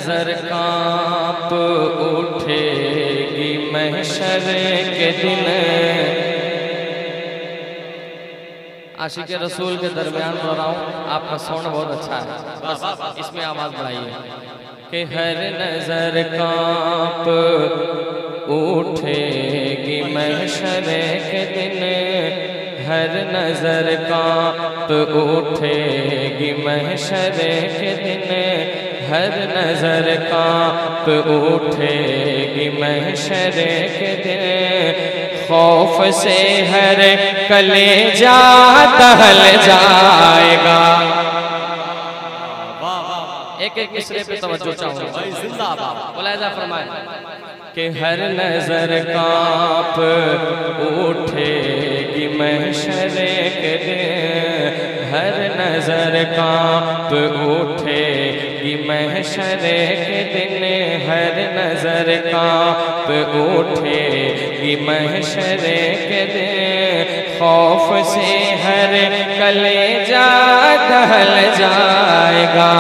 नजर कांप उठेगी महशर के दिन। आशिक रसूल के दरमियान बोल रहा हूँ, आपका साउंड बहुत अच्छा है, बस इसमें आवाज बढ़ाइए। कि हर नजर कांप उठेगी महशर के दिन, हर नजर कांप उठेगी महशर के दिन, हर नजर कांप उठेगी महशर के दिन। खौफ से हर कलेजा दहल जाएगा। एक एक मिसरे पे तवज्जो चाहूंगा, मुलाहिजा फरमाएं। कि हर नजर कांप उठेगी महशर के दिन, हर नजर कांप उठेगी महशर के दिन, हर नजर कांप उठेगी महशर के दिन। खौफ से हर कलेजा दहल जाएगा,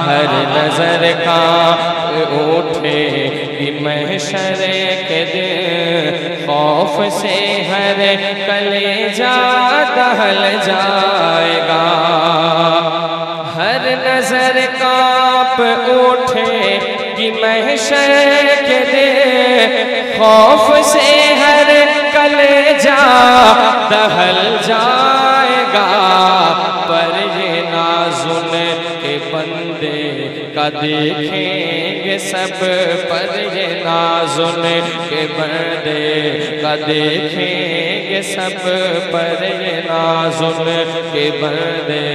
हर नजर कांप उठेगी महशर के दिन। खौफ से हर कलेजा दहल जाएगा, हर नजर कांप उठेगी महशर के दिन। खौफ से हर कलेजा दहल जाएगा, पर ये नाज़ुन के बंदे का देखेंगे सब, पर ये नाज़ुन के बंदे का देखेंगे सब, पर ये नाज़ुन के बंदे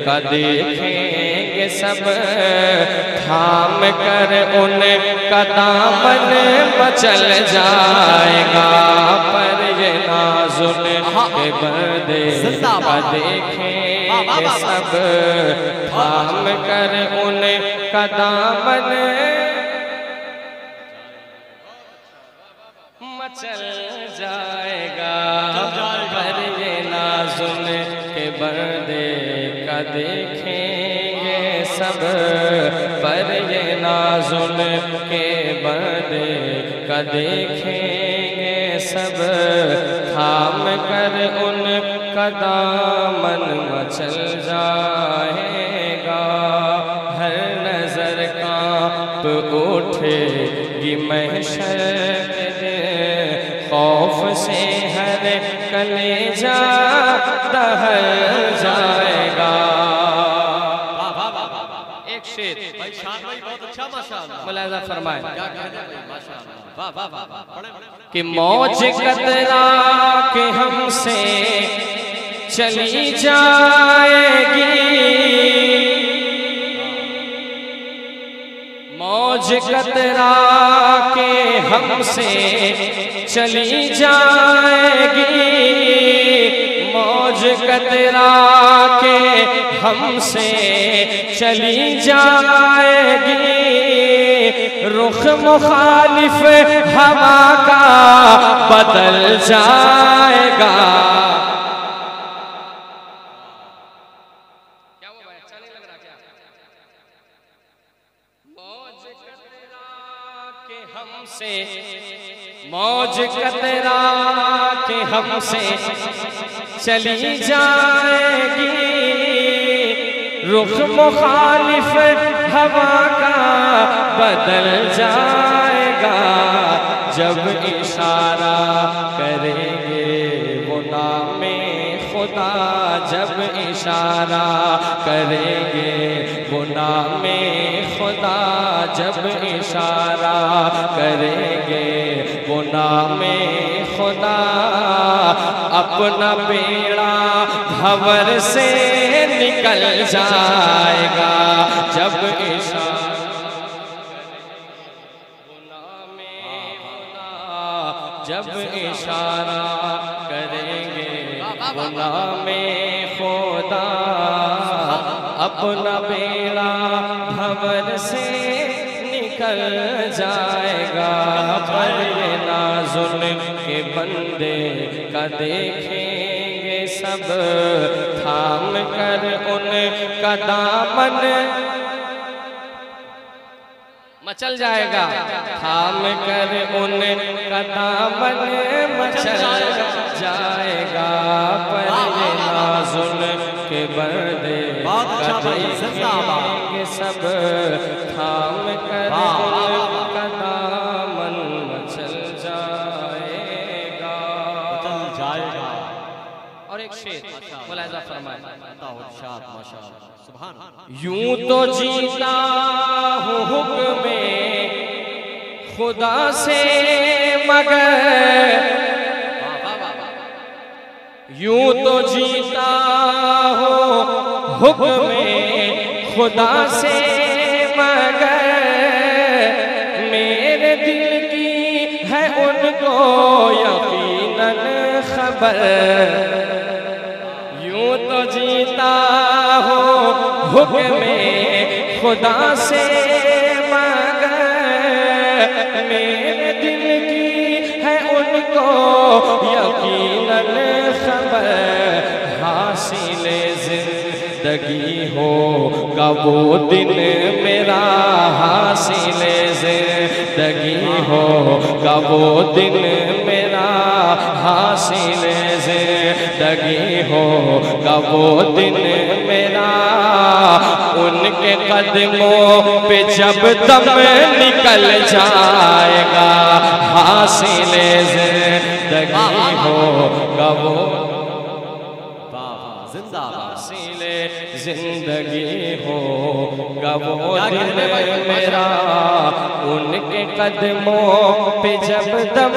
का देखेंगे सब। थाम कर उन का दामन मचल जाएगा, पर ये नाज़ुन के बंदे का देखेंगे सब। थाम कर उन का दामन मचल जाएगा, पर ये नाज़ुन के बंदे का देखेंगे सब, पर ये नाज़ुन के बंदे का देखेंगे सब। थाम कर उन का दामन मचल जाएगा, हर नजर कांप उठेगी महशर के दिन। खौफ से हर कलेजा दहल जाएगा। एक शेर बहुत अच्छा माशाअल्लाह, मुलाहिजा फरमाए। कि मौज कतरा के हमसे चली जाएगी, मौज कतरा के हमसे चली जाएगी, मौज कतरा के हमसे चली जाएगी। रुख मुखालिफ हवा का बदल जाएगा। क्या हुआ भाई, अच्छा नहीं लग रहा क्या? मौज कतरा के हमसे, मौज कतरा के हमसे चली जाएगी। रुख मुखालिफ हवा का बदल जाएगा। जब इशारा करेंगे वो नामे खुदा, जब इशारा करेंगे वो नामे खुदा, जब इशारा करेंगे वो नामे खुदा। अपना बेड़ा भंवर से निकल जाएगा। जब इशारा वो नामे खुदा, जब इशारा करेंगे वो नामे खुदा। अपना बेड़ा भंवर से निकल जाएगा। पर ये नाज़ुन के बंदे का देखेंगे सब, थाम कर उन का दामन मचल जाएगा, थाम कर उन कदामन मचल जाएगा, पर ये नाज़ुन के बंदे कदेंगे सब, थाम कर उन कदामन मचल जाएगा। और एक शेर मुलाहिज़ा फरमाए, यूं तो जीता हूँ हुक्म खुदा से मगर, यूं तो जीता हूँ हुक्म खुदा से मगर, मेरे दिल की है उनको यकीनन खबर। यूं तो जीता हूँ हुक्म खुदा से मगर, मेरे दिल की है उनको यकीनन खबर। हासिल जिंदगी होगा वो दिन मेरा, हासिल जिंदगी होगा वो दिन मेरा, हासिल जिंदगी होगा वो दिन मेरा। उनके कदमों पे जब दम निकल जाएगा, हासिल जिंदगी होगा वो, हासिल जिंदगी होगा वो दिन मेरा। उनके कदमों पे जब दम,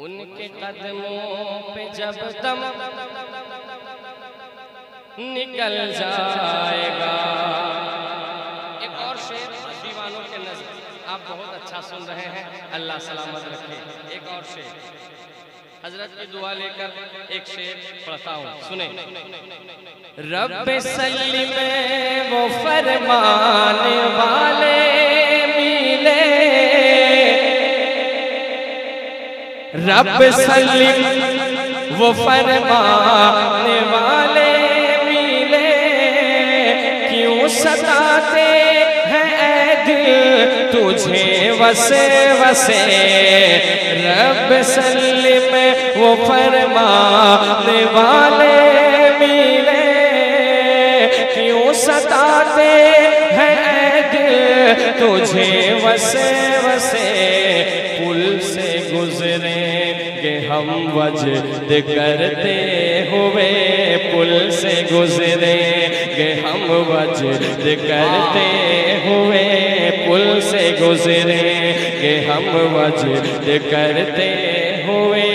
उनके कदमों पे जब दम निकल जाएगा। एक और शेर दीवानों के नज़र, आप बहुत अच्छा सुन रहे हैं, अल्लाह सलामत रखे। एक और शेर हजरत की दुआ लेकर एक शेर पढ़ता हूँ, सुने। रब सल्लिम वो फरमाने वाले मिले, रब सल्लिम वो फरमाने वाले मिले, क्यों सताते हैं ऐ दिल तुझे वसे वसे। रब सल्लिम वो फरमाने वाले मिले, क्यों सताते हैं ऐ दिल तुझे वसे वसे। पुल से गुजरेंगे हम वजद करते हुए, पुल से गुजरेंगे हम वजद करते हुए, पुल से गुजरेंगे हम वजद करते हुए।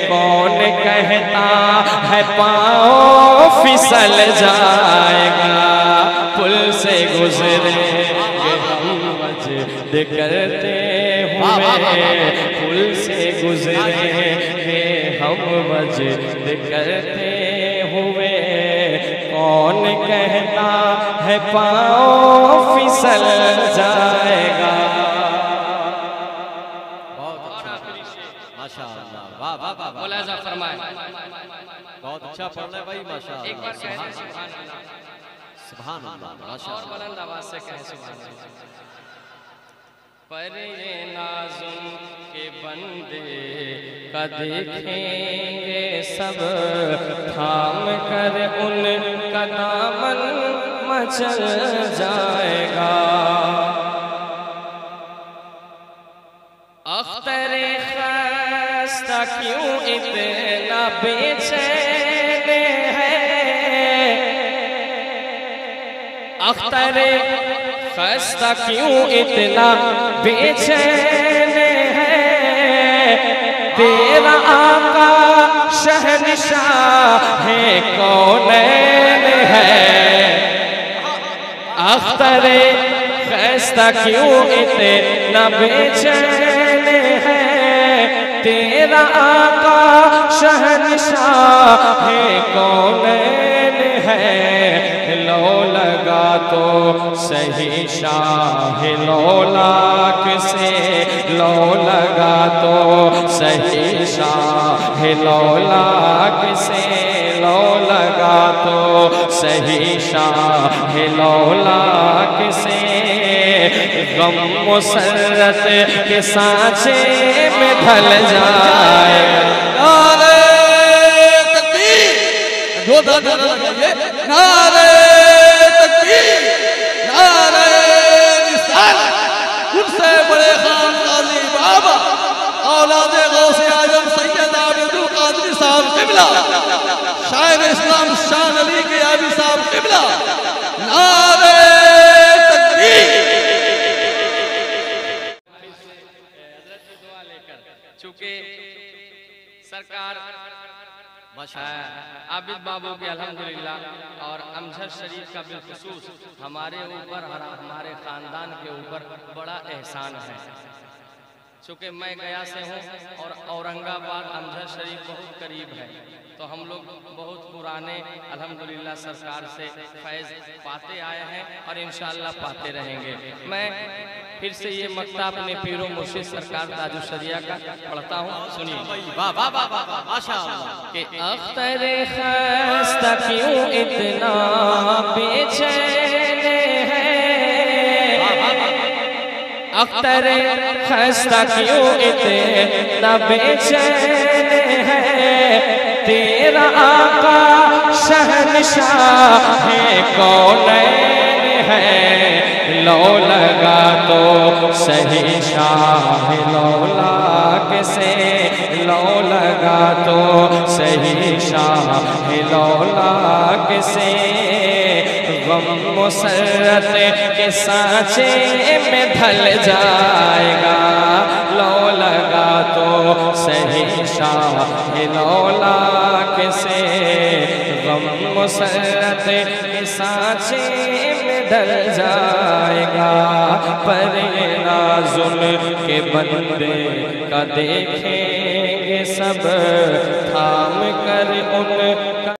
कौन कहता है पाँव फिसल जाएगा, पुल से गुजरेंगे हम वजद करते हुए, पुल से गुजरेंगे हम वजद करते हुए। कौन कहता है पाँव फिसल जाएगा। माशाअल्लाह, वाह वाह वाह, मुलाहिज़ा फरमाए, बहुत अच्छा पढ़ रहे भाई, माशाअल्लाह। एक बार कह दें सुभान अल्लाह, सुभान अल्लाह, और माशाअल्लाह। बुलंद आवाज से कहें सुभान अल्लाह। पर ये नाज़ुन के बंदे का देखेंगे सब, थाम कर उन का दामन मचल जाएगा। अख्तरे खस्ता क्यों इतना बेचैन है, अख्तरे खस्ता क्यों इतना बेचैन है। तेरा आका शहंशाह कौनैन है, अख्तरे खस्ता क्यों इतना बेचैन है। तेरा आका शहंशाह कौनैन है। लो लगा तो सही शाह लौलाक से, लो लगा तो सही शाह लौलाक से। लो लगा तो सही शाह लौलाक से गम मुसरत के सांचे में ढल जाए। नारे तकबीर, जोरदार लगाइए, नारे तकबीर, नारे रिसालत। उनसे बड़े खान काजी बाबा औलादे गौसे आजम सैयद आबिदुल कादरी साहब क़िबला, शायर इस्लाम शाह अली के आबी साहब क़िबला, नारे तकबीर। चूंकि सरकार आबिद बाबू के अल्हम्दुलिल्लाह और अमजद शरीफ का बिलखुसूस हमारे ऊपर और हमारे ख़ानदान के ऊपर बड़ा एहसान है। चूँकि मैं गया से हूँ और औरंगाबाद अमजद शरीफ बहुत करीब है, तो हम लोग बहुत पुराने अल्हम्दुलिल्लाह सरकार से फैज़ पाते आए हैं और इंशाअल्लाह पाते रहेंगे। मैं फिर से ये मक्ता अपने पीरो मुर्शिद सरकार ताजुल शरिया का पढ़ता हूँ, सुनिए। वाह वाह वाह वाह माशाअल्लाह। कि अख्तर खस्ता क्यों इतना बेचैन है, अख्तर खस्ता क्यों इतना बेचैन है, तेरा आका शहनशाह है कौनैन है, लो लगा तो सही शाह लौलाक से, लो लगा तो सही शाह लौलाक से गम मुसरत के सांचे में ढल जाएगा, लो लगा तो सही शाह लौलाक से गम मुसरत के सांचे में ढल जाएगा। पर ये नाज़ुल के बंदे का देखेंगे सब, थाम कर उन